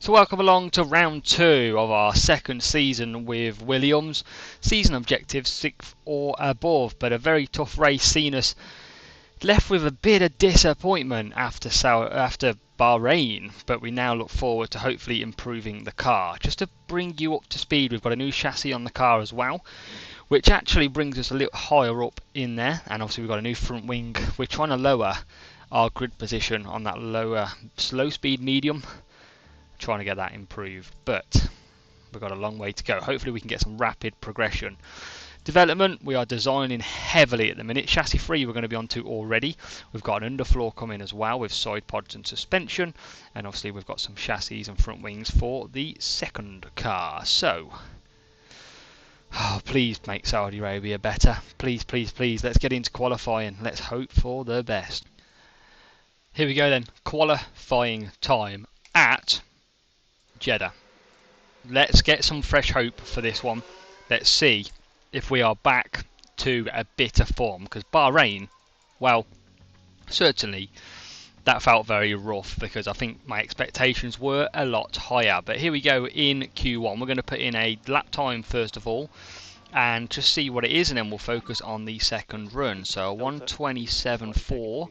So welcome along to round 2 of our second season with Williams. Season objective 6th or above, but a very tough race seen us left with a bit of disappointment after Bahrain, but we now look forward to hopefully improving the car. Just to bring you up to speed, we've got a new chassis on the car as well, which actually brings us a little higher up in there, and obviously we've got a new front wing. We're trying to lower our grid position on that lower slow speed medium, trying to get that improved, but we've got a long way to go. Hopefully we can get some rapid progression. Development, we are designing heavily at the minute. Chassis 3 we're going to be onto already. We've got an underfloor coming as well with side pods and suspension, and obviously we've got some chassis and front wings for the second car. So please make Saudi Arabia better. Please, please, please. Let's get into qualifying. Let's hope for the best. Here we go then. Qualifying time at Jeddah. Let's get some fresh hope for this one. Let's see if we are back to a bit of form, because Bahrain, well, certainly that felt very rough, because I think my expectations were a lot higher. But here we go in Q1. We're going to put in a lap time first of all and just see what it is, and then we'll focus on the second run. So 1:27.4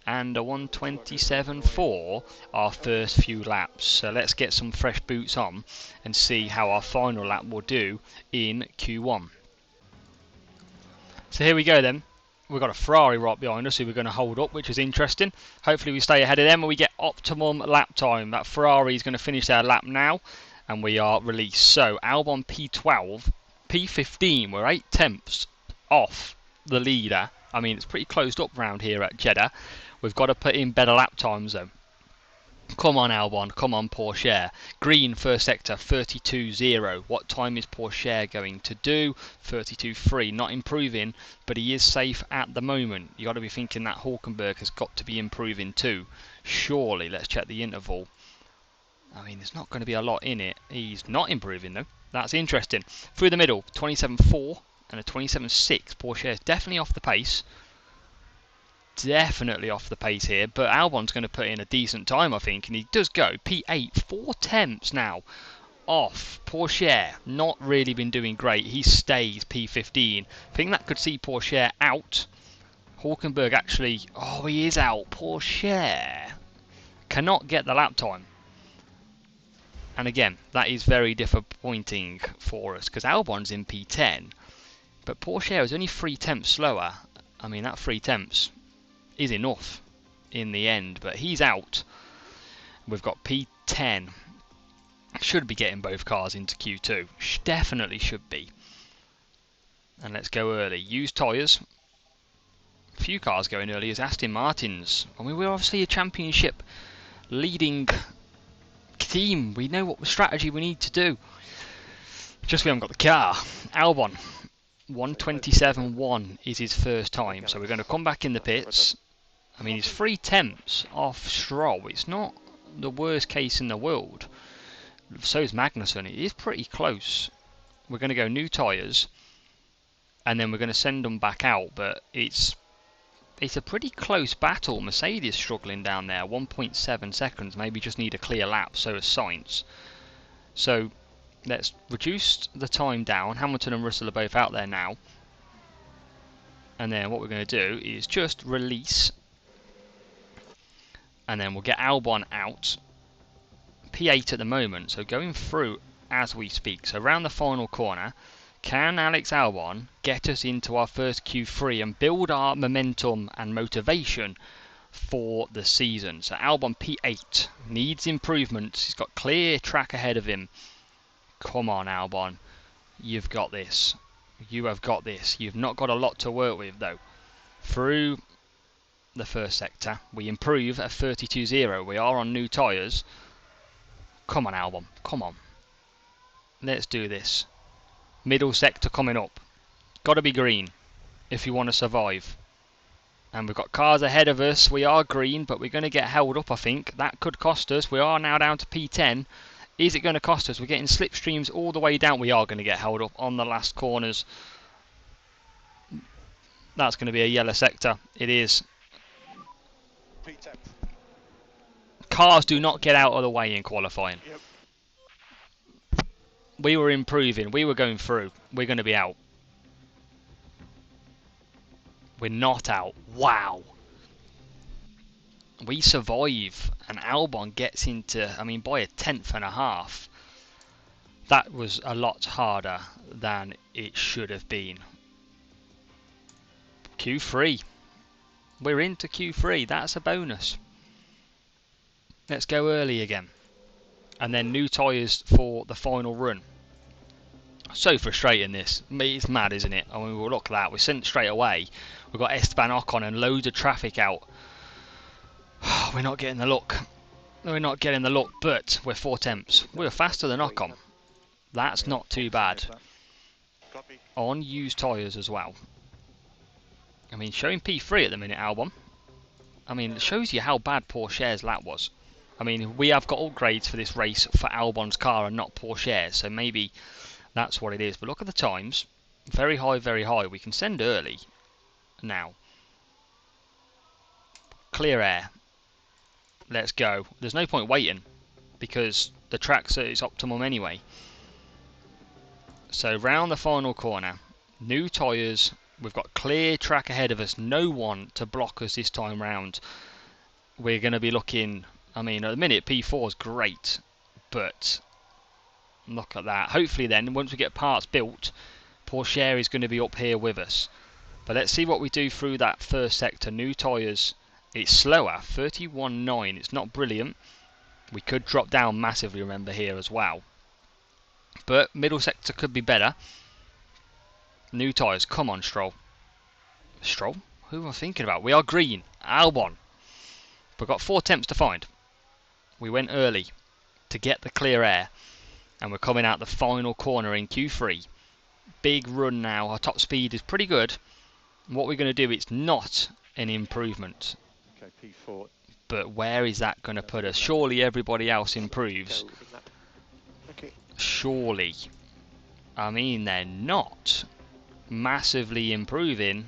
and a 1:27.4 our first few laps. So let's get some fresh boots on and see how our final lap will do in Q1. So here we go then. We've got a Ferrari right behind us who we're going to hold up, which is interesting. Hopefully we stay ahead of them and we get optimum lap time. That Ferrari is going to finish their lap now and we are released. So Albon P12, P15, we're 8 tenths off the leader. I mean, it's pretty closed up round here at Jeddah. We've got to put in better lap times though. Come on Albon, come on Porsche. Green first sector, 32.0. What time is Porsche going to do? 32.3. Not improving, but he is safe at the moment. You got to be thinking that Hulkenberg has got to be improving too. Surely, let's check the interval. I mean, there's not going to be a lot in it. He's not improving though. That's interesting. Through the middle, 27.4 and a 27.6. Porsche is definitely off the pace. Definitely off the pace here, but Albon's going to put in a decent time, I think, and he does go P8, 4 tenths now off. Porsche not really been doing great. He stays P15. I think that could see Porsche out. Hulkenberg actually, oh, he is out. Porsche cannot get the lap time, and again that is very disappointing for us because Albon's in P10, but Porsche is only 3 tenths slower. I mean, that 3 tenths is enough in the end, but he's out. We've got P10. Should be getting both cars into Q2. Definitely should be. And let's go early. Use tyres. A few cars going early is Aston Martin's. I mean, we're obviously a championship leading team. We know what strategy we need to do. Just we haven't got the car. Albon, 1:27.1 is his first time. So we're going to come back in the pits. I mean, he's 3 tenths off Stroll. It's not the worst case in the world. So is Magnussen. It is pretty close. We're going to go new tyres, and then we're going to send them back out. But it's a pretty close battle. Mercedes struggling down there. 1.7 seconds. Maybe just need a clear lap. So is Sainz. So let's reduce the time down. Hamilton and Russell are both out there now. And then what we're going to do is just release. And then we'll get Albon out. P8 at the moment, so going through as we speak. So around the final corner, can Alex Albon get us into our first Q3 and build our momentum and motivation for the season? So Albon P8 needs improvements. He's got clear track ahead of him. Come on Albon, you've got this. You have got this. You've not got a lot to work with though. Through the first sector, we improve at 32.0. We are on new tyres. Come on Albon, come on. Let's do this. Middle sector coming up. Got to be green if you want to survive. And we've got cars ahead of us. We are green, but we're going to get held up, I think. That could cost us. We are now down to P10. Is it going to cost us? We're getting slipstreams all the way down. We are going to get held up on the last corners. That's going to be a yellow sector. It is. Cars do not get out of the way in qualifying. We were improving. We were going through. We're going to be out. We're not out. Wow. We survive. And Albon gets into, I mean, by a tenth and a half. That was a lot harder than it should have been. Q3. We're into Q3. That's a bonus. Let's go early again. And then new tyres for the final run. So frustrating this. It's mad, isn't it? I mean, we'll look at that. We're sent straight away. We've got Esteban Ocon and loads of traffic out. We're not getting the look. We're not getting the look, but we're 4 tenths. We're faster than Ocon. That's not too bad. On used tyres as well. I mean, showing P3 at the minute, Albon. I mean, it shows you how bad Porsche's lap was. I mean, we have got upgrades for this race for Albon's car and not Porsche's, so maybe that's what it is. But look at the times. Very high, very high. We can send early now. Clear air. Let's go. There's no point waiting because the track's at its optimum anyway. So round the final corner. New tyres. We've got clear track ahead of us. No one to block us this time round. We're going to be looking... I mean, at the minute, P4 is great. But look at that. Hopefully then, once we get parts built, Porsche is going to be up here with us. But let's see what we do through that first sector. New tyres. It's slower. 31.9. It's not brilliant. We could drop down massively, remember, here as well. But middle sector could be better. New tyres. Come on, Stroll. Stroll? Who am I thinking about? We are green. Albon. We've got 4 tenths to find. We went early to get the clear air. And we're coming out the final corner in Q3. Big run now. Our top speed is pretty good. What we're going to do, it's not an improvement. Okay, P4. But where is that going to put us? Surely everybody else improves. Okay. Surely. I mean, they're not massively improving.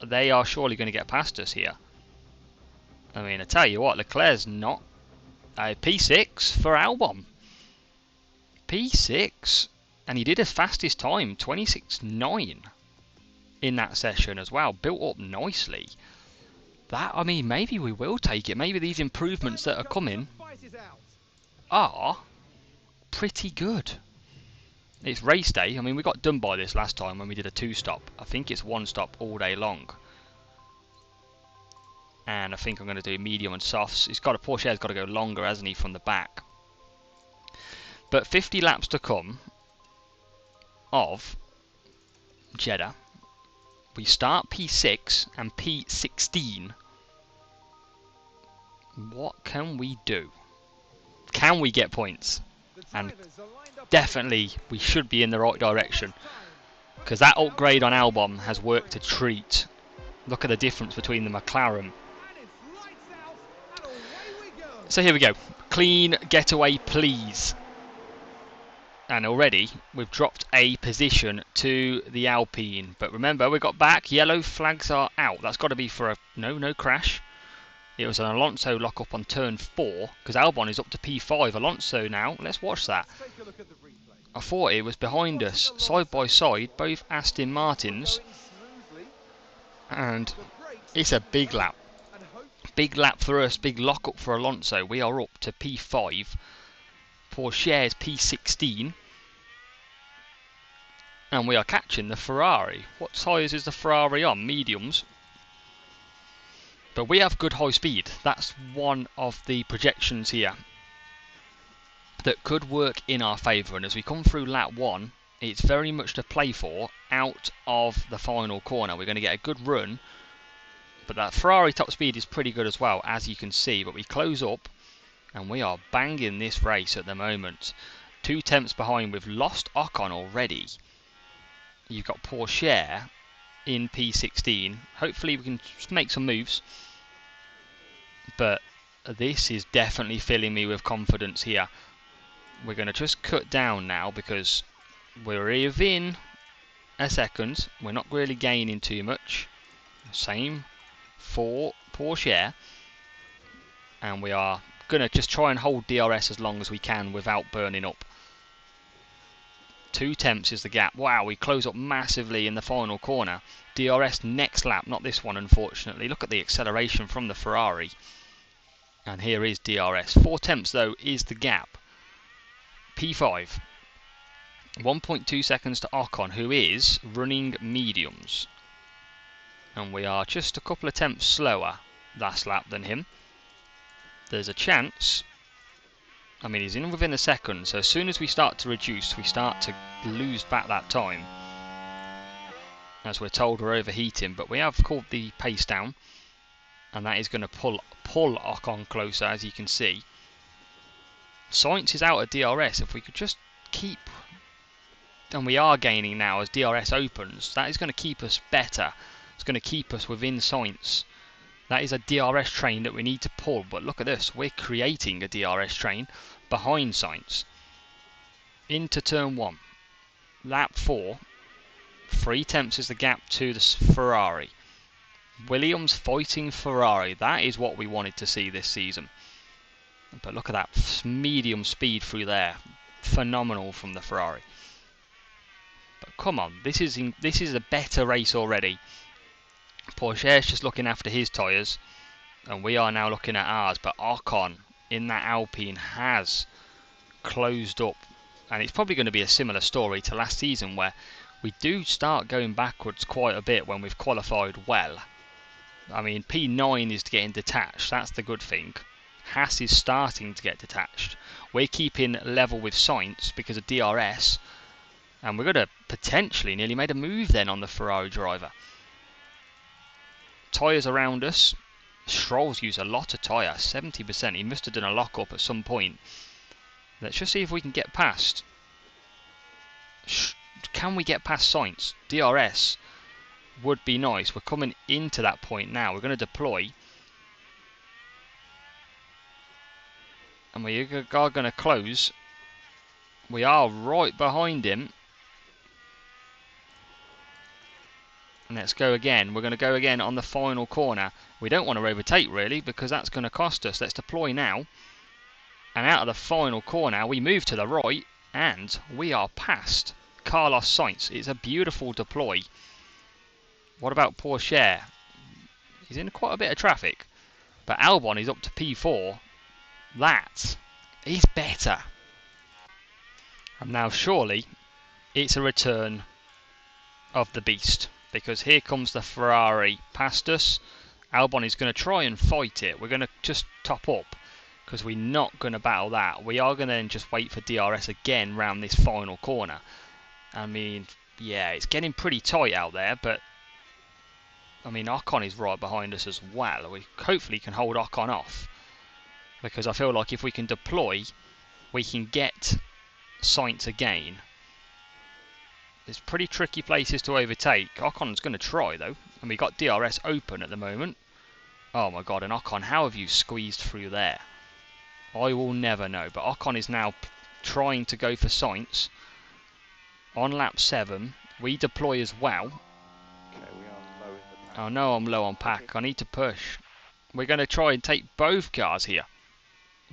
They are surely going to get past us here. I mean, I tell you what, Leclerc's not. P6 for Albon. P6. And he did his fastest time, 26.9 in that session as well. Built up nicely. That, I mean, maybe we will take it. Maybe these improvements that are coming are pretty good. It's race day. I mean, we got done by this last time when we did a 2-stop. I think it's 1 stop all day long. And I think I'm going to do medium and softs. Porsche's got to go longer, hasn't he, from the back. But 50 laps to come of Jeddah. We start P6 and P16. What can we do? Can we get points? And definitely we should be in the right direction. Because that upgrade on Albon has worked a treat. Look at the difference between the McLaren. So here we go. Clean getaway, please. And already we've dropped a position to the Alpine. But remember, we got back. Yellow flags are out. That's got to be for a no crash. It was an Alonso lock up on turn 4 because Albon is up to P5. Alonso now. Let's watch that. I thought it was behind us, side by side, both Aston Martins. And it's a big lap. Big lap for us. Big lock up for Alonso. We are up to P5. Porsche's P16. And we are catching the Ferrari. What tyres is the Ferrari on? Mediums. But we have good high speed. That's one of the projections here that could work in our favour. And as we come through lap 1, it's very much to play for out of the final corner. We're going to get a good run. But that Ferrari top speed is pretty good as well, as you can see. But we close up. And we are banging this race at the moment. 2 tenths behind. We've lost Ocon already. You've got Porsche in P16. Hopefully we can make some moves. But this is definitely filling me with confidence here. We're going to just cut down now because we're within a second. We're not really gaining too much. Same for Porsche. And we are going to just try and hold DRS as long as we can without burning up. 2 tenths is the gap. Wow, we close up massively in the final corner. DRS next lap, not this one unfortunately. Look at the acceleration from the Ferrari. And here is DRS. 4 tenths though is the gap. P5. 1.2 seconds to Ocon, who is running mediums. And we are just a couple of tenths slower last lap than him. There's a chance. I mean, he's in within a second, so as soon as we start to reduce, we start to lose back that time. As we're told, we're overheating, but we have called the pace down, and that is going to pull Ocon closer, as you can see. Sainz is out at DRS. If we could just keep, and we are gaining now as DRS opens, that is going to keep us better. It's going to keep us within Sainz. That is a DRS train that we need to pull, but look at this, we're creating a DRS train behind Sainz. Into turn 1, lap 4, 3 tenths is the gap to the Ferrari. Williams fighting Ferrari, that is what we wanted to see this season. But look at that medium speed through there, phenomenal from the Ferrari. But come on, this is a better race already. Pourchaire's just looking after his tyres, and we are now looking at ours. But Ocon in that Alpine has closed up, and it's probably going to be a similar story to last season, where we do start going backwards quite a bit when we've qualified well. I mean, P9 is getting detached, that's the good thing. Haas is starting to get detached. We're keeping level with Sainz because of DRS, and we're going to potentially nearly made a move then on the Ferrari driver. Tyres around us. Stroll's used a lot of tyre, 70%. He must have done a lock-up at some point. Let's just see if we can get past. Can we get past Sainz? DRS would be nice. We're coming into that point now. We're going to deploy. And we are going to close. We are right behind him. And let's go again. We're going to go again on the final corner. We don't want to overtake really, because that's going to cost us. Let's deploy now. And out of the final corner, we move to the right, and we are past Carlos Sainz. It's a beautiful deploy. What about Pourchaire? He's in quite a bit of traffic. But Albon is up to P4. That is better. And now surely it's a return of the beast, because here comes the Ferrari past us. Albon is going to try and fight it. We're going to just top up, because we're not going to battle that. We are going to then just wait for DRS again round this final corner. I mean, yeah, it's getting pretty tight out there, but I mean, Ocon is right behind us as well. We hopefully can hold Ocon off, because I feel like if we can deploy, we can get Sainz again. There's pretty tricky places to overtake. Ocon's going to try though, and we got DRS open at the moment. Oh my god, and Ocon, how have you squeezed through there? I will never know, but Ocon is now trying to go for Sainz. On lap 7, we deploy as well. Okay, we are low in the pack. Oh no, I'm low on pack. Okay. I need to push. We're going to try and take both cars here.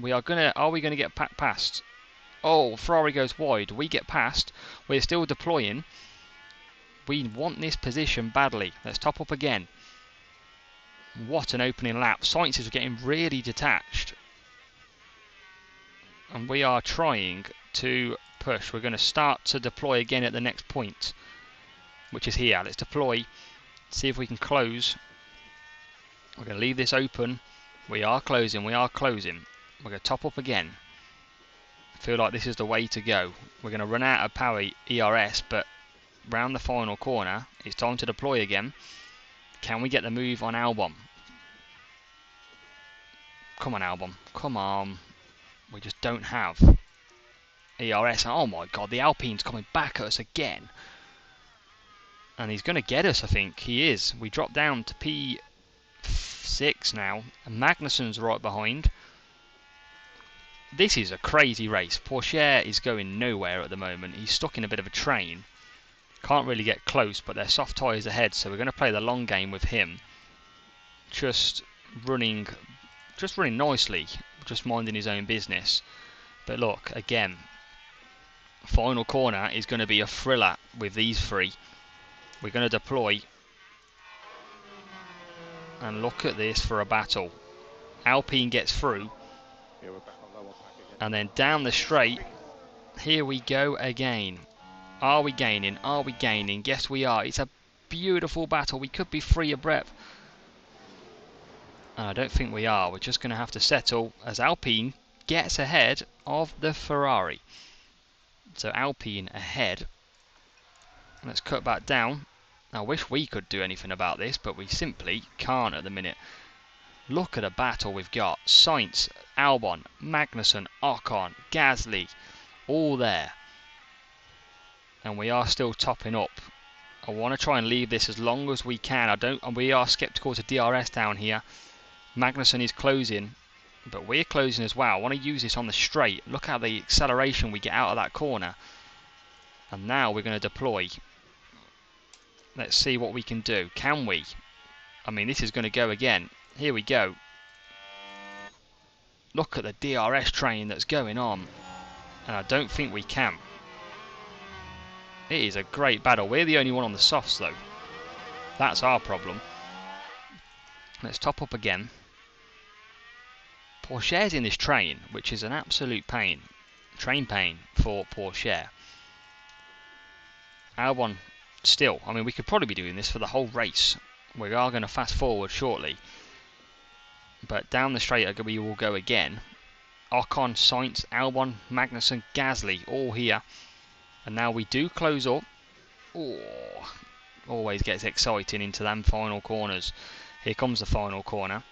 Are we going to get past? Oh, Ferrari goes wide. We get past. We're still deploying. We want this position badly. Let's top up again. What an opening lap. Sainz is getting really detached. And we are trying to push. We're going to start to deploy again at the next point, which is here. Let's deploy. See if we can close. We're going to leave this open. We are closing. We are closing. We're going to top up again. I feel like this is the way to go. We're going to run out of power ERS, but round the final corner, it's time to deploy again. Can we get the move on Albon? Come on, Albon. Come on. We just don't have ERS. Oh my god, the Alpine's coming back at us again. And he's going to get us, I think. He is. We drop down to P6 now. And Magnussen's right behind. This is a crazy race. Pourchaire is going nowhere at the moment. He's stuck in a bit of a train. Can't really get close, but they're soft tyres ahead, so we're going to play the long game with him. Just running just running nicely, just minding his own business. But look, again, final corner is going to be a thriller with these three. We're going to deploy. And look at this for a battle. Alpine gets through. Yeah, we're back on low on pack again. And then down the straight, here we go again. Are we gaining? Are we gaining? Yes, we are. It's a beautiful battle. We could be 3 a breadth. And I don't think we are. We're just going to have to settle as Alpine gets ahead of the Ferrari. So Alpine ahead. Let's cut back down. I wish we could do anything about this, but we simply can't at the minute. Look at the battle we've got. Sainz, Albon, Magnussen, Ocon, Gasly, all there. And we are still topping up. I want to try and leave this as long as we can. And we are sceptical to DRS down here. Magnussen is closing, but we're closing as well. I want to use this on the straight. Look at the acceleration we get out of that corner. And now we're going to deploy. Let's see what we can do. Can we? I mean, this is going to go again. Here we go. Look at the DRS train that's going on. And I don't think we can. It is a great battle. We're the only one on the softs though. That's our problem. Let's top up again. Pourchaire's in this train, which is an absolute pain. Train pain for Pourchaire. Albon still. I mean, we could probably be doing this for the whole race. We are going to fast forward shortly. But down the straight we will go again. Ocon, Sainz, Albon, Magnussen, Gasly, all here. And now we do close up. Oh, always gets exciting into them final corners. Here comes the final corner.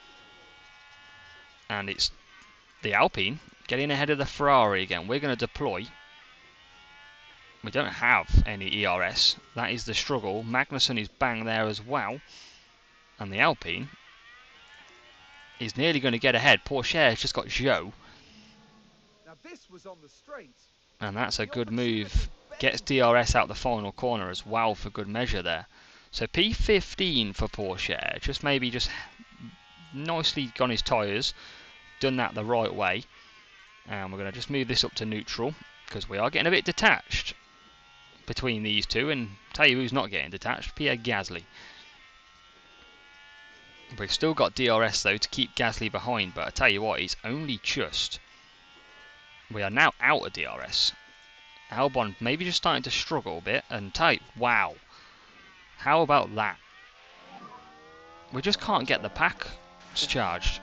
And it's the Alpine getting ahead of the Ferrari again. We're going to deploy. We don't have any ERS. That is the struggle. Magnussen is bang there as well. And the Alpine is nearly going to get ahead. Pourchaire has just got Joe. Now this was on the straight. And that's a good move. Gets DRS out the final corner as well for good measure there. So P15 for Pourchaire. Just nicely gone his tyres. Done that the right way. And we're going to just move this up to neutral. Because we are getting a bit detached between these two. And tell you who's not getting detached. Pierre Gasly. We've still got DRS though to keep Gasly behind. But I tell you what, he's only just... We are now out of DRS. Albon maybe just starting to struggle a bit. And wow. How about that? We just can't get the pack charged.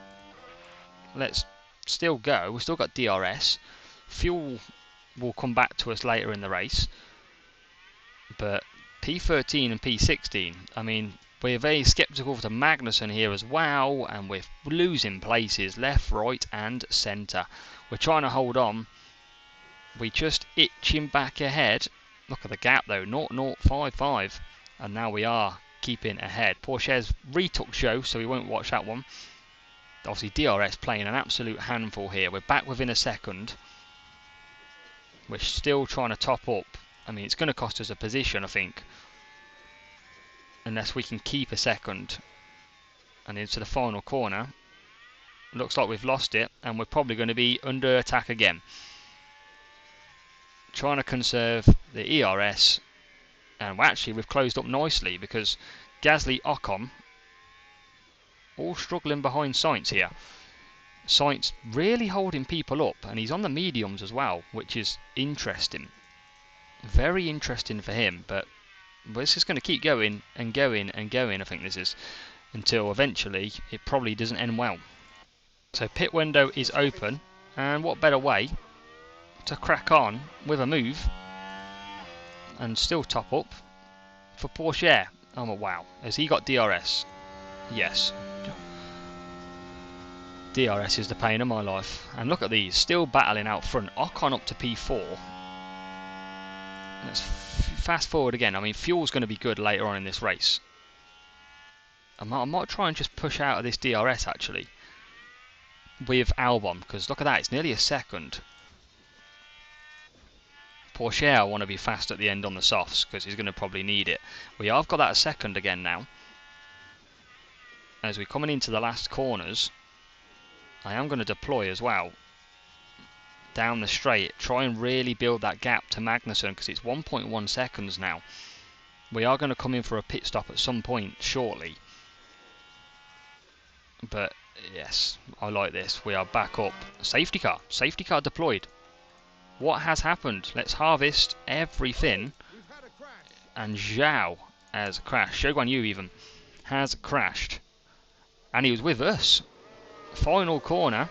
Let's still go. We've still got DRS. Fuel will come back to us later in the race. But P13 and P16, I mean, we're very sceptical to Magnussen here as well. And we're losing places left, right and centre. We're trying to hold on. We just itching back ahead. Look at the gap though, 0.055. And now we are keeping ahead. Pourchaire's retook show, so we won't watch that one. Obviously DRS playing an absolute handful here. We're back within a second. We're still trying to top up. I mean, it's going to cost us a position, I think. Unless we can keep a second. And into the final corner. Looks like we've lost it. And we're probably going to be under attack again. Trying to conserve the ERS. And actually we've closed up nicely because Gasly, Ocon all struggling behind Sainz here. Sainz really holding people up, and he's on the mediums as well, which is interesting. Very interesting for him, but this is going to keep going and going and going, I think this is, until eventually it probably doesn't end well. So pit window is open, and what better way to crack on with a move and still top up for Pourchaire. Oh wow, has he got DRS? Yes. DRS is the pain of my life. And look at these, still battling out front. Ocon up to P4. Let's fast forward again. I mean, fuel's going to be good later on in this race. I might try and just push out of this DRS actually with Albon, because look at that, it's nearly a second. Pourchaire, I want to be fast at the end on the softs because he's going to probably need it. We have got that a second again now. As we're coming into the last corners. I am going to deploy as well down the straight. Try and really build that gap to Magnussen because it's 1.1 seconds now. We are going to come in for a pit stop at some point shortly. But yes, I like this. We are back up. Safety car. Safety car deployed. What has happened? Let's harvest everything. We've had a crash. And Zhao has crashed. Zhou Guanyu even has crashed. And he was with us. Final corner.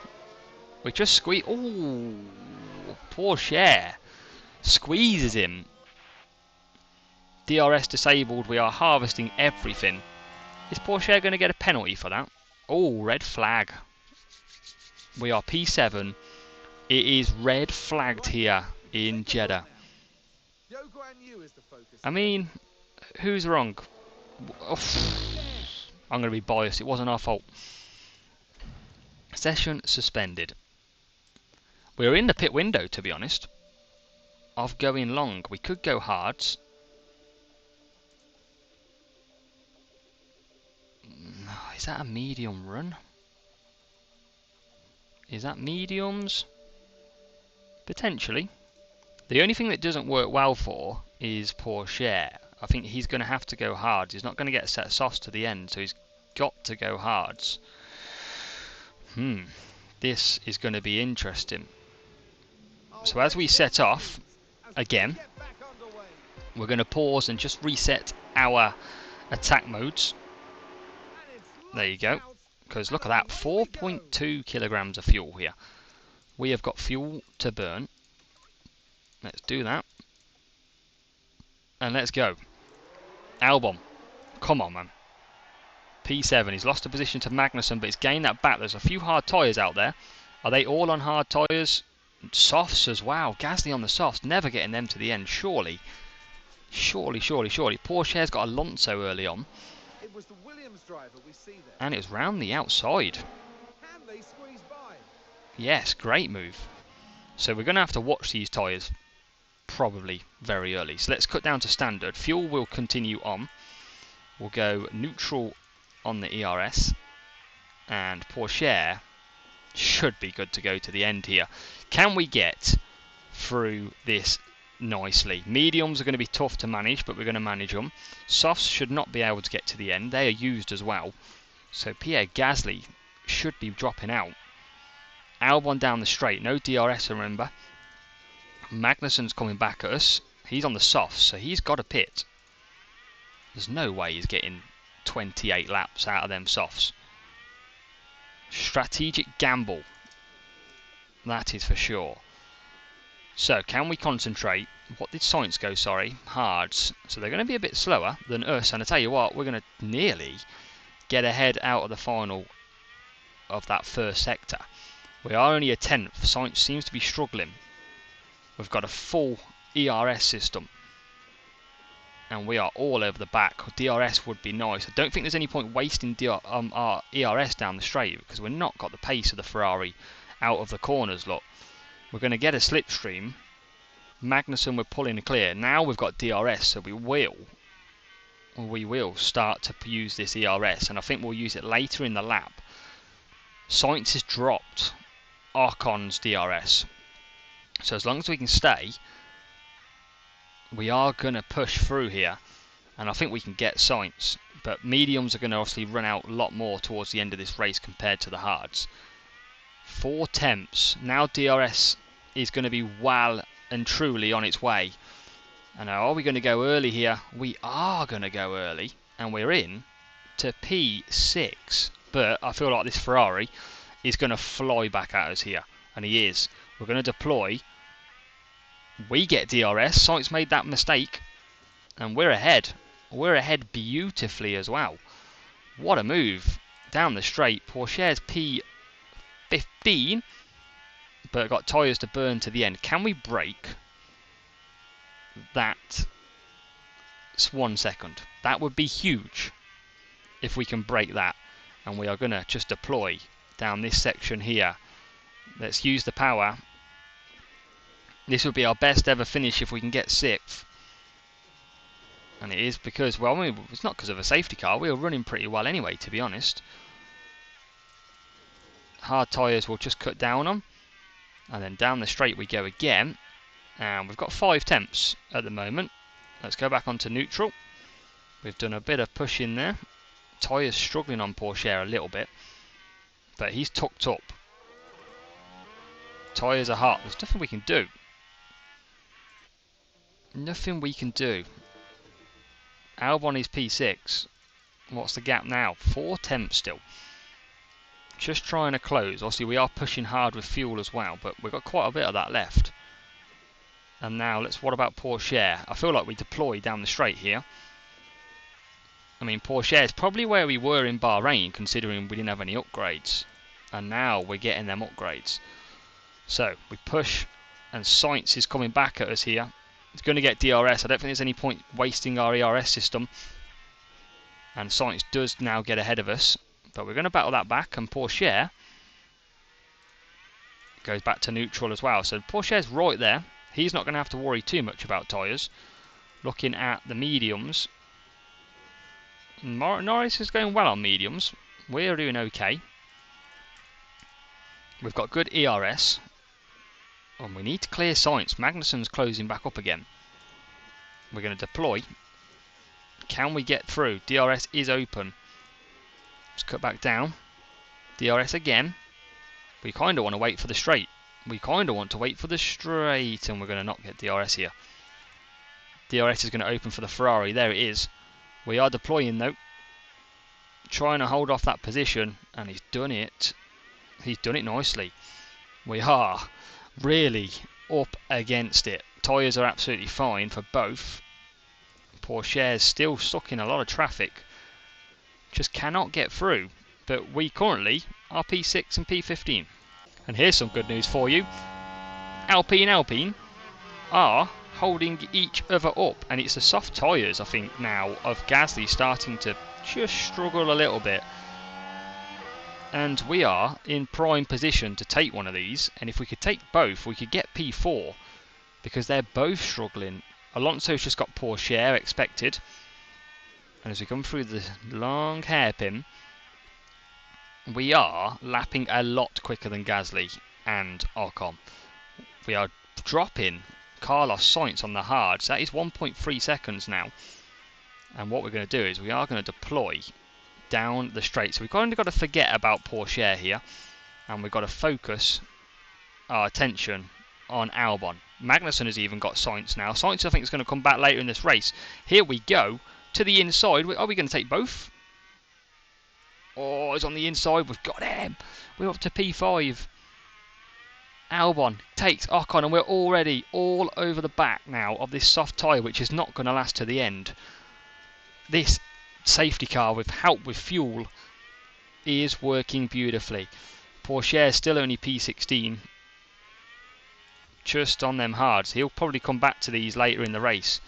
We just squeeze. Ooh, poor Cher. Squeezes him. DRS disabled. We are harvesting everything. Is Porsche going to get a penalty for that? Oh, red flag. We are P7. It is red flagged here in Jeddah. I mean, who's wrong? I'm going to be biased. It wasn't our fault. Session suspended. We were in the pit window, to be honest, of going long. We could go hards. Is that a medium run? Is that mediums? Potentially. The only thing that doesn't work well for is Porsche. I think he's going to have to go hards. He's not going to get a set of softs to the end, so he's got to go hards. This is going to be interesting. So as we set off, again, we're going to pause and just reset our attack modes. There you go. Because look at that, 4.2 kilograms of fuel here. We have got fuel to burn. Let's do that. And let's go. Albon. Come on, man. P7. He's lost a position to Magnussen, but he's gained that back. There's a few hard tyres out there. Are they all on hard tyres? Softs as well. Gasly on the softs. Never getting them to the end, surely. Surely. Porsche's got Alonso early on. It was the Williams driver we see there. And it was round the outside. Can they squeeze by? Yes, great move. So we're going to have to watch these tyres probably very early. So let's cut down to standard. Fuel will continue on. We'll go neutral on the ERS. And Porsche should be good to go to the end here. Can we get through this nicely? Mediums are going to be tough to manage, but we're going to manage them. Softs should not be able to get to the end. They are used as well. So Pierre Gasly should be dropping out. Albon down the straight. No DRS, remember. Magnussen's coming back at us. He's on the softs, so he's got a pit. There's no way he's getting 28 laps out of them softs. Strategic gamble. That is for sure. So, can we concentrate? What did Sainz go, sorry? Hards. So they're going to be a bit slower than us. And I tell you what, we're going to nearly get ahead out of the final of that first sector. We are only a 10th. Sainz seems to be struggling. We've got a full ERS system. And we are all over the back. DRS would be nice. I don't think there's any point wasting our ERS down the straight because we've not got the pace of the Ferrari out of the corners, look. We're going to get a slipstream. Magnussen, we're pulling clear. Now we've got DRS, so we will start to use this ERS, and I think we'll use it later in the lap. Sainz has dropped Ocon's DRS. So as long as we can stay, we are going to push through here, and I think we can get Sainz. But mediums are going to obviously run out a lot more towards the end of this race compared to the hards. 4 temps. Now DRS is going to be well and truly on its way. And are we going to go early here? We are going to go early. And we're in to P6. But I feel like this Ferrari is going to fly back at us here. And he is. We're going to deploy. We get DRS. Sainz made that mistake. And we're ahead. We're ahead beautifully as well. What a move. Down the straight. Porsche's P15. But got tyres to burn to the end. Can we break that 1 second? That would be huge if we can break that. And we are going to just deploy down this section here. Let's use the power. This would be our best ever finish if we can get 6th. And it is because, well, I mean, it's not because of a safety car. We were running pretty well anyway, to be honest. Hard tyres will just cut down on. And then down the straight we go again. And we've got 5 tenths at the moment. Let's go back onto neutral. We've done a bit of pushing there. Tyres struggling on Pourchaire a little bit. But he's tucked up. Tyres are hot. There's nothing we can do. Nothing we can do. Albon is P6. What's the gap now? 4 tenths still. Just trying to close. Obviously we are pushing hard with fuel as well, but we've got quite a bit of that left. And now what about Pourchaire? I feel like we deploy down the straight here. I mean, Pourchaire is probably where we were in Bahrain, considering we didn't have any upgrades. And now we're getting them upgrades. So we push, and Sainz is coming back at us here. It's going to get DRS. I don't think there's any point wasting our ERS system. And Sainz does now get ahead of us. But we're going to battle that back, and Pourchaire goes back to neutral as well. So Pourchaire's right there. He's not going to have to worry too much about tyres. Looking at the mediums, Norris is going well on mediums. We're doing okay. We've got good ERS. And we need to clear Sainz. Magnussen's closing back up again. We're going to deploy. Can we get through? DRS is open. Let's cut back down. DRS again. We kind of want to wait for the straight. We kind of want to wait for the straight, and we're going to not get DRS here. DRS is going to open for the Ferrari. There it is. We are deploying though. Trying to hold off that position, and he's done it. He's done it nicely. We are really up against it. Tyres are absolutely fine for both. Pourchaire's still stuck in a lot of traffic. Just cannot get through. But we currently are P6 and P15. And here's some good news for you. Alpine are holding each other up. And it's the soft tyres, I think, now of Gasly starting to just struggle a little bit. And we are in prime position to take one of these. And if we could take both, we could get P4. Because they're both struggling. Alonso's just got Pourchaire expected. And as we come through the long hairpin, we are lapping a lot quicker than Gasly and Ocon. We are dropping Carlos Sainz on the hards. That is 1.3 seconds now. And what we're going to do is we are going to deploy down the straight. So we've kind of got to forget about Pourchaire here. And we've got to focus our attention on Albon. Magnussen has even got Sainz now. Sainz, I think, is going to come back later in this race. Here we go to the inside. Are we going to take both? Oh, it's on the inside. We've got him. We're up to P5. Albon takes Ocon, and we're already all over the back now of this soft tyre, which is not going to last to the end. This safety car with help with fuel is working beautifully. Pourchaire is still only P16. Just on them hards. He'll probably come back to these later in the race.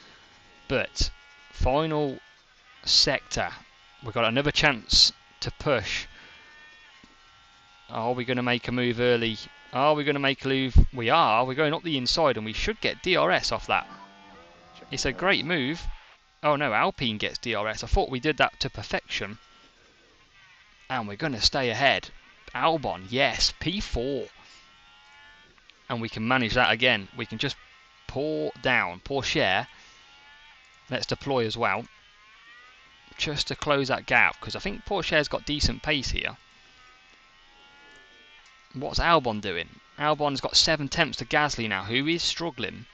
But final sector. We've got another chance to push. Are we going to make a move early? Are we going to make a move? We are. We're going up the inside, and we should get DRS off that. It's a great move. Oh no, Alpine gets DRS. I thought we did that to perfection. And we're going to stay ahead. Albon, yes, P4. And we can manage that again. We can just pour down. Pourchaire. Let's deploy as well. Just to close that gap, because I think Pourchaire's got decent pace here. What's Albon doing? Albon's got 7 tenths to Gasly now, who is struggling.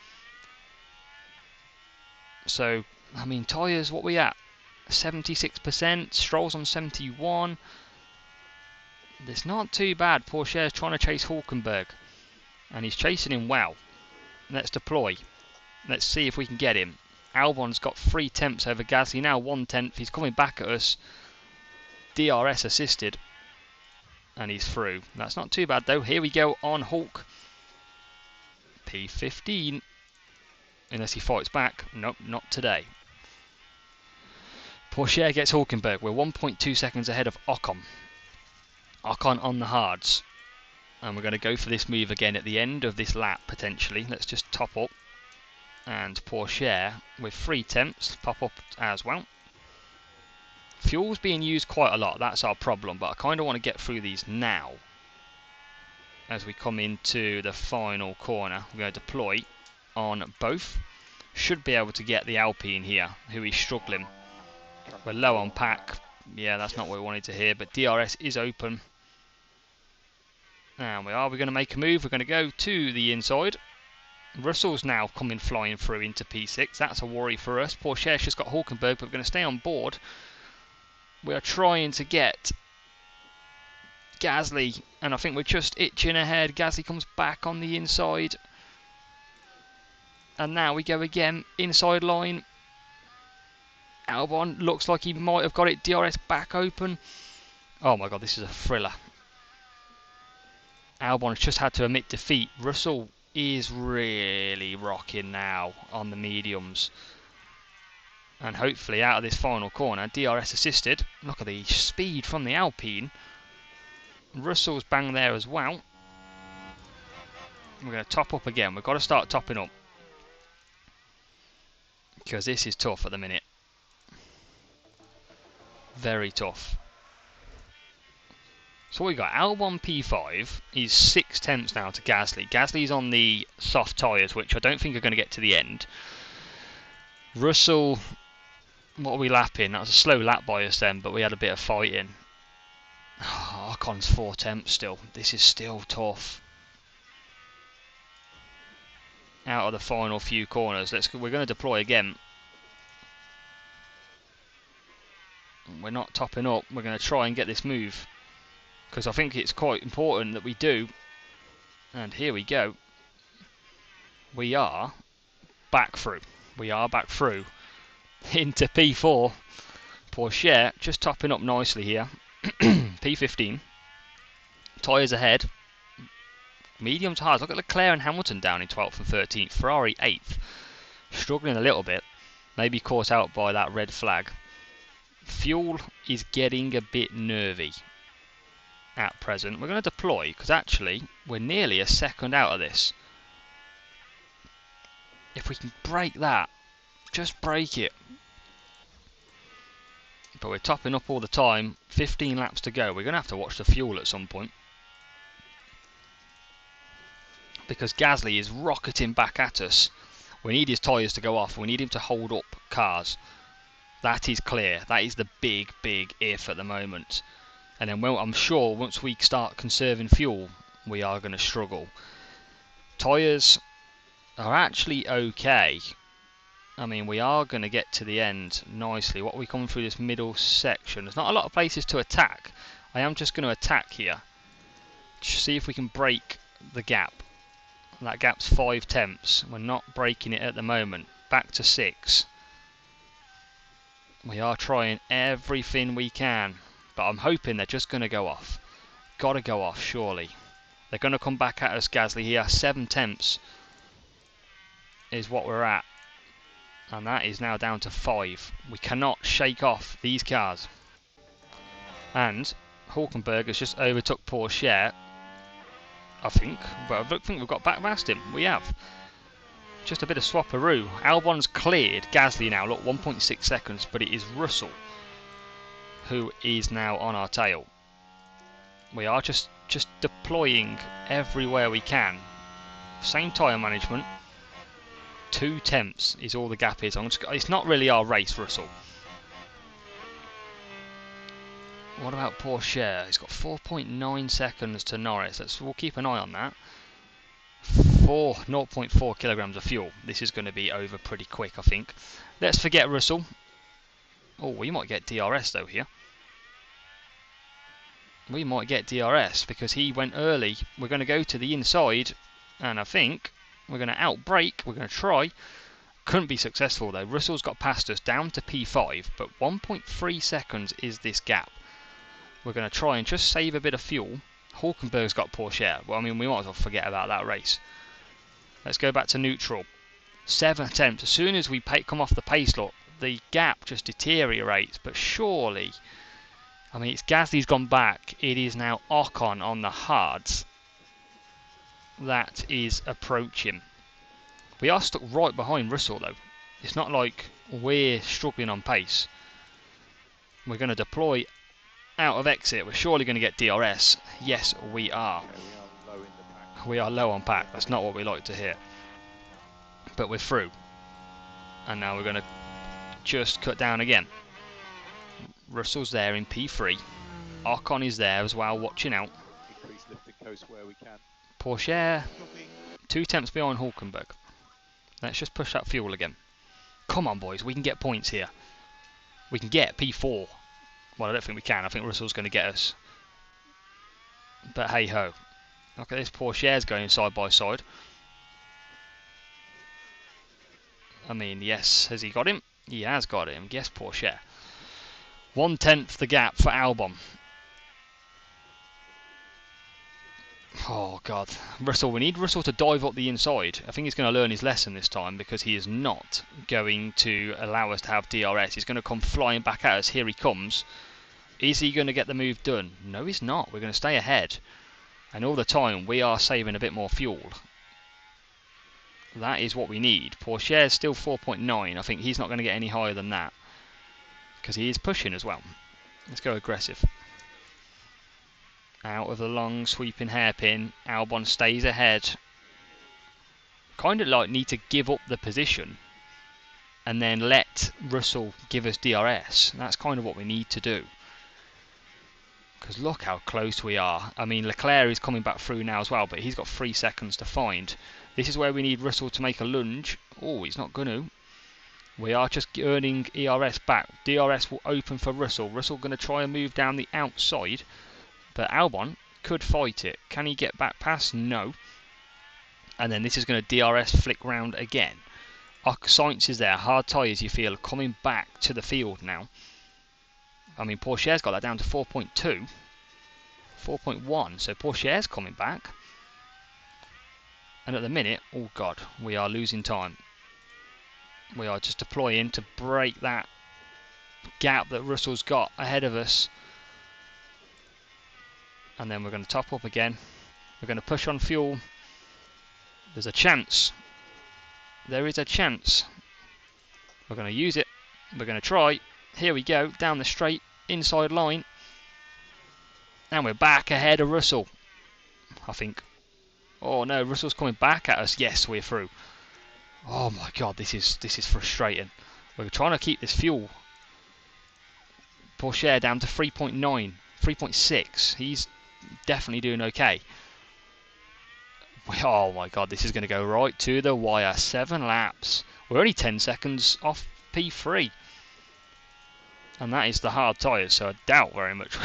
So, I mean, tyres, what we at? 76%, Stroll's on 71. It's not too bad. Pourchaire's trying to chase Hülkenberg. And he's chasing him well. Let's deploy. Let's see if we can get him. Albon's got 3 tenths over Gasly, now 1 tenth. He's coming back at us. DRS assisted. And he's through. That's not too bad though. Here we go on Hulk. P15. Unless he fights back. Nope, not today. Pourchaire gets Hülkenberg. We're 1.2 seconds ahead of Ocon. Ocon on the hards. And we're going to go for this move again at the end of this lap potentially. Let's just top up. And Pourchaire with 3 tenths pop up as well. Fuel's being used quite a lot, that's our problem, but I kind of want to get through these now. as we come into the final corner. We're going to deploy on both. Should be able to get the Alpine here, who is struggling. We're low on pack. Yeah, that's not what we wanted to hear, but DRS is open. And we're going to make a move. We're going to go to the inside. Russell's now coming flying through into P6. That's a worry for us. Porsche's just got Hulkenberg, but we're going to stay on board. We are trying to get Gasly, and I think we're just itching ahead. Gasly comes back on the inside. And now we go again, inside line. Albon looks like he might have got it. DRS back open. Oh my god, this is a thriller. Albon's just had to admit defeat. Russell is really rocking now on the mediums. And hopefully out of this final corner, DRS assisted. Look at the speed from the Alpine. Russell's bang there as well. We're going to top up again. We've got to start topping up, because this is tough at the minute. Very tough. So we got Albon P5. He's 6 tenths now to Gasly. Gasly's on the soft tyres, which I don't think are going to get to the end. Russell, what are we lapping? That was a slow lap by us then, but we had a bit of fighting. Oh, Ocon's 4 tenths still. This is still tough. Out of the final few corners, we're going to deploy again. We're not topping up. We're going to try and get this move, because I think it's quite important that we do. And here we go. We are back through. We are back through into P4. Porsche just topping up nicely here. P15. Tyres ahead. Medium to hards. Look at Leclerc and Hamilton down in 12th and 13th. Ferrari 8th. Struggling a little bit. Maybe caught out by that red flag. Fuel is getting a bit nervy at present. We're going to deploy, because actually we're nearly a second out of this. If we can break that, just break it. But we're topping up all the time. 15 laps to go. We're going to have to watch the fuel at some point, because Gasly is rocketing back at us. We need his tyres to go off. We need him to hold up cars. That is clear. That is the big, big if at the moment. And then, well, I'm sure once we start conserving fuel, we are going to struggle. Tyres are actually okay. I mean, we are going to get to the end nicely. What are we coming through this middle section? There's not a lot of places to attack. I am just going to attack here. See if we can break the gap. That gap's 5 tenths. We're not breaking it at the moment. Back to 6. We are trying everything we can, but I'm hoping they're just going to go off. Got to go off, surely. They're going to come back at us, Gasly, here. 7 tenths is what we're at. And that is now down to 5. We cannot shake off these cars. And Hulkenberg has just overtook Porsche, I think. But I don't think we've got back past him. We have. Just a bit of swapperoo. Albon's cleared Gasly now. Look, 1.6 seconds. But it is Russell who is now on our tail. We are just deploying everywhere we can. Same tyre management. 2 tenths is all the gap is. It's not really our race, Russell. What about Porsche? He's got 4.9 seconds to Norris. We'll keep an eye on that. 0.4 kilograms of fuel. This is going to be over pretty quick, I think. Let's forget Russell. Oh, we might get DRS though here. We might get DRS because he went early. We're going to go to the inside, and I think we're going to outbrake. We're going to try. Couldn't be successful though. Russell's got past us down to P5, but 1.3 seconds is this gap. We're going to try and just save a bit of fuel. Hulkenberg's got Porsche. Well, I mean, we might as well forget about that race. Let's go back to neutral. 7 attempts. As soon as we come off the pace, look, the gap just deteriorates. But surely, I mean, it's Gasly's gone back. It is now Ocon on the hards. That is approaching. We are stuck right behind Russell, though. It's not like we're struggling on pace. We're going to deploy out of exit. We're surely going to get DRS. Yes, we are. Yeah, we are low in the We are low on pack. That's not what we like to hear. But we're through. And now we're going to just cut down again. Russell's there in P3. Ocon is there as well, watching out. Increase lifting coast where we can. Porsche, 2 tenths behind Hulkenberg. Let's just push that fuel again. Come on, boys, we can get points here. We can get P4. Well, I don't think we can. I think Russell's going to get us. But hey ho. Look at this, Porsche's going side by side. I mean, yes, has he got him? He has got him. Yes, Porsche. 1/10 the gap for Albon. Oh god, Russell, we need Russell to dive up the inside. I think he's going to learn his lesson this time, because he is not going to allow us to have DRS. He's going to come flying back at us. Here he comes. Is he going to get the move done? No, he's not. We're going to stay ahead. And all the time we are saving a bit more fuel. That is what we need. Porsche is still 4.9. I think he's not going to get any higher than that, because he is pushing as well. Let's go aggressive. Out of the long sweeping hairpin. Albon stays ahead. Kind of like need to give up the position and then let Russell give us DRS. That's kind of what we need to do. Because look how close we are. I mean, Leclerc is coming back through now as well, but he's got 3 seconds to find. This is where we need Russell to make a lunge. Oh, he's not going to. We are just earning ERS back. DRS will open for Russell. Russell going to try and move down the outside. But Albon could fight it. Can he get back past? No. And then this is going to DRS flick round again. Sainz is there. Hard tyres, you feel, coming back to the field now. I mean, Porsche's got that down to 4.2. 4.1. So Porsche's coming back. And at the minute, oh god, we are losing time. We are just deploying to break that gap that Russell's got ahead of us. And then we're going to top up again. We're going to push on fuel. There's a chance. There is a chance. We're going to use it. We're going to try. Here we go. Down the straight. Inside line. And we're back ahead of Russell, I think. Oh no, Russell's coming back at us. Yes, we're through. Oh my god, this is frustrating. We're trying to keep this fuel. Porsche down to 3.9. 3.6. He's definitely doing okay. Oh my god, this is going to go right to the wire. 7 laps. We're only 10 seconds off P3. And that is the hard tyres, so I doubt very much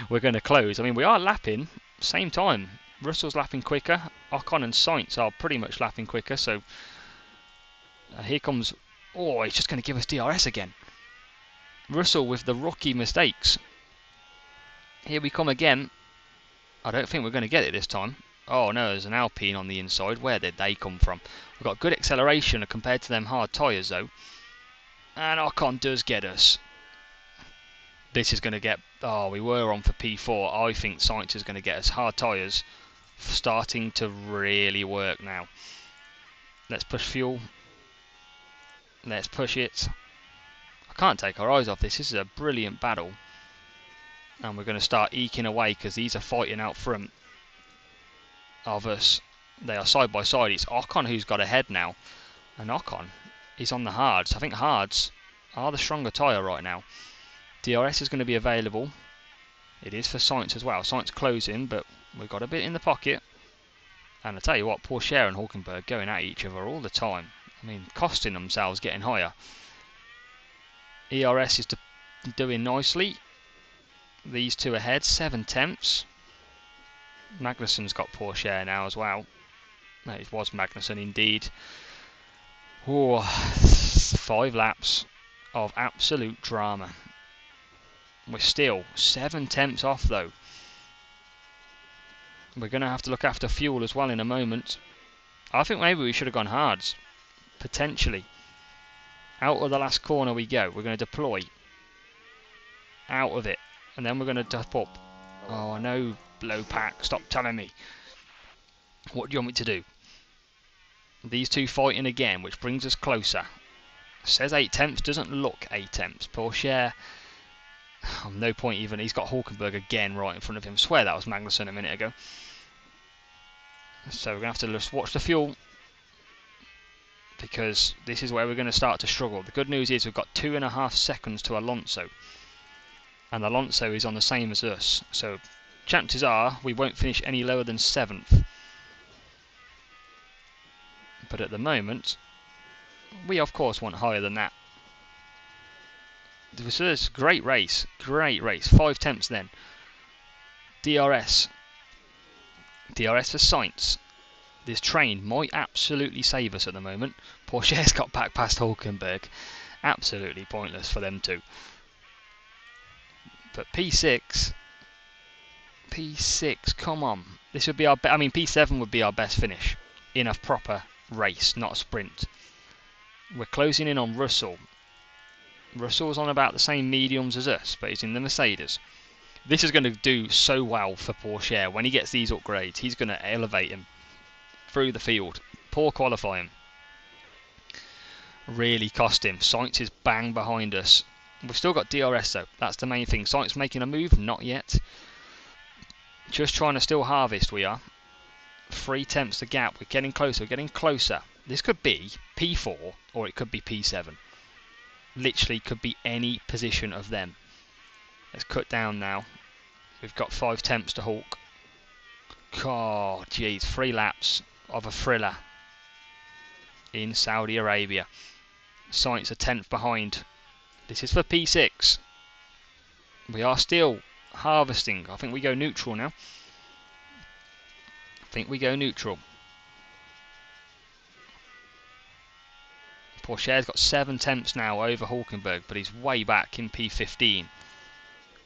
we're going to close. I mean, we are lapping same time. Russell's lapping quicker. Ocon and Sainz are pretty much lapping quicker, so here comes... Oh, he's just going to give us DRS again. Russell with the rookie mistakes. Here we come again. I don't think we're going to get it this time. Oh no, there's an Alpine on the inside. Where did they come from? We've got good acceleration compared to them hard tyres though. And Ocon does get us. This is going to get... Oh, we were on for P4. I think Sainz is going to get us. Hard tyres starting to really work now. Let's push fuel. Let's push it. I can't take our eyes off this. This is a brilliant battle. And we're going to start eking away because these are fighting out front of us. They are side by side. It's Ocon who's got ahead now. And Ocon is on the hards. I think hards are the stronger tyre right now. DRS is going to be available. It is for Sainz as well. Sainz closing, but we've got a bit in the pocket. And I tell you what, Porsche and Hulkenberg going at each other all the time. I mean, costing themselves getting higher. ERS is doing nicely. These two ahead, 7 tenths. Magnussen's got Porsche now as well. No, it was Magnussen indeed. Oh, 5 laps of absolute drama. We're still 7 tenths off though. We're going to have to look after fuel as well in a moment. I think maybe we should have gone hards. Potentially. Out of the last corner we go. We're going to deploy. Out of it. And then we're going to top up. Oh, I know, low pack. Stop telling me. What do you want me to do? These two fighting again, which brings us closer. Says 8 tenths. Doesn't look 8 tenths. Porsche... Oh, no point even. He's got Hulkenberg again right in front of him. Swear that was Magnussen a minute ago. So we're going to have to just watch the fuel, because this is where we're going to start to struggle. The good news is we've got 2.5 seconds to Alonso, and Alonso is on the same as us, so chances are we won't finish any lower than 7th. But at the moment, we of course want higher than that. So this great race, 5 tenths then. DRS for Sainz. This train might absolutely save us at the moment. Porsche's got back past Hulkenberg. Absolutely pointless for them two. But P6, come on. This would be our P7 would be our best finish in a proper race, not a sprint. We're closing in on Russell. Russell's on about the same mediums as us, but he's in the Mercedes. This is going to do so well for Porsche. When he gets these upgrades, he's going to elevate him through the field. Poor qualifying. Really cost him. Sainz is bang behind us. We've still got DRS though. That's the main thing. Sainz making a move? Not yet. Just trying to still harvest, we are. 3 tenths the gap. We're getting closer. This could be P4 or it could be P7. Literally could be any position of them. Let's cut down now. We've got 5 tenths to Hulk. Oh, jeez. 3 laps of a thriller in Saudi Arabia. Sainz a 10th behind. This is for P6. We are still harvesting. I think we go neutral now. Porsche's got 7 tenths now over Hulkenberg, but he's way back in P15.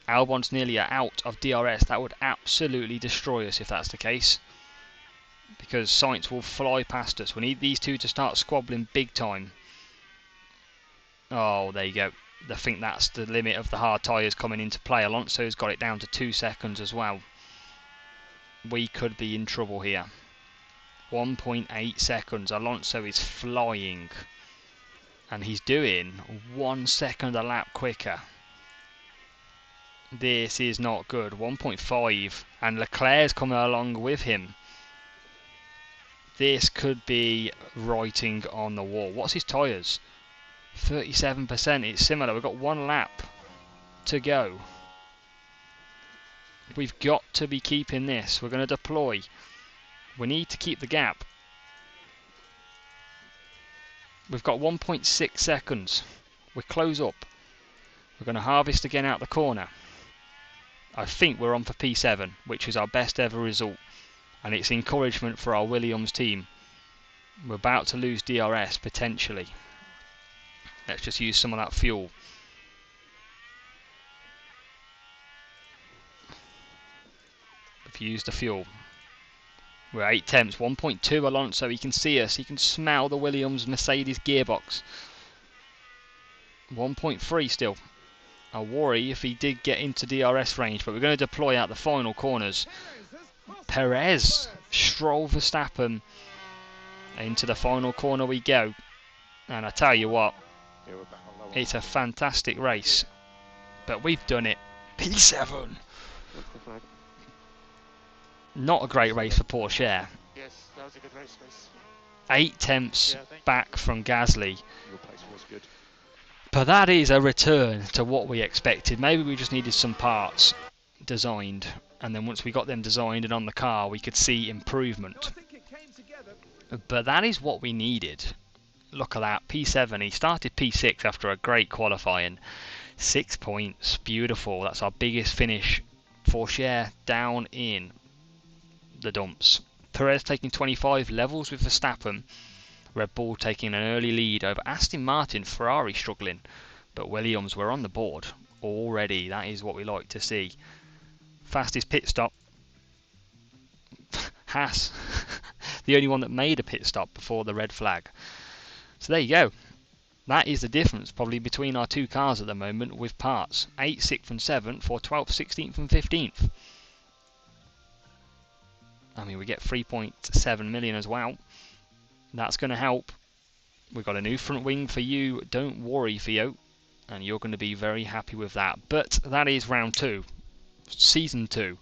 Albon's nearly out of DRS. That would absolutely destroy us if that's the case, because Sainz will fly past us. We need these two to start squabbling big time. Oh, there you go. I think that's the limit of the hard tyres coming into play. Alonso's got it down to 2 seconds as well. We could be in trouble here. 1.8 seconds. Alonso is flying. And he's doing 1 second a lap quicker. This is not good. 1.5. And Leclerc's coming along with him. This could be writing on the wall. What's his tyres? 37%. It's similar. We've got 1 lap to go. We've got to be keeping this. We're going to deploy. We need to keep the gap. We've got 1.6 seconds. We close up. We're going to harvest again out the corner. I think we're on for P7, which is our best ever result. And it's encouragement for our Williams team. We're about to lose DRS potentially. Let's just use some of that fuel. We've used the fuel. We're 8 tenths, 1.2 Alonso. He can see us. He can smell the Williams Mercedes gearbox. 1.3 still. I worry if he did get into DRS range, but we're going to deploy out the final corners. Perez, Stroll, Verstappen. Into the final corner we go. And I tell you what, it's a fantastic race. But we've done it. P7. Not a great race for Porsche. Yes, that was a good race. 8 tenths back from Gasly. Your pace was good. But that is a return to what we expected. Maybe we just needed some parts designed, and then once we got them designed and on the car, we could see improvement. But that is what we needed. Look at that, P7. He started P6 after a great qualifying. 6 points, beautiful. That's our biggest finish. Porsche down in the dumps. Perez taking 25 levels with Verstappen. Red Bull taking an early lead over Aston Martin. Ferrari struggling, but Williams were on the board already. That is what we like to see. Fastest pit stop. Haas, the only one that made a pit stop before the red flag. So there you go. That is the difference probably between our two cars at the moment with parts. 8th, 6th and 7th or 12th, 16th and 15th. I mean, we get 3.7 million as well. That's going to help. We've got a new front wing for you. Don't worry, Theo. And you're going to be very happy with that. But that is round 2. Season 2.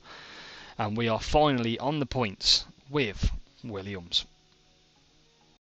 And we are finally on the points with Williams.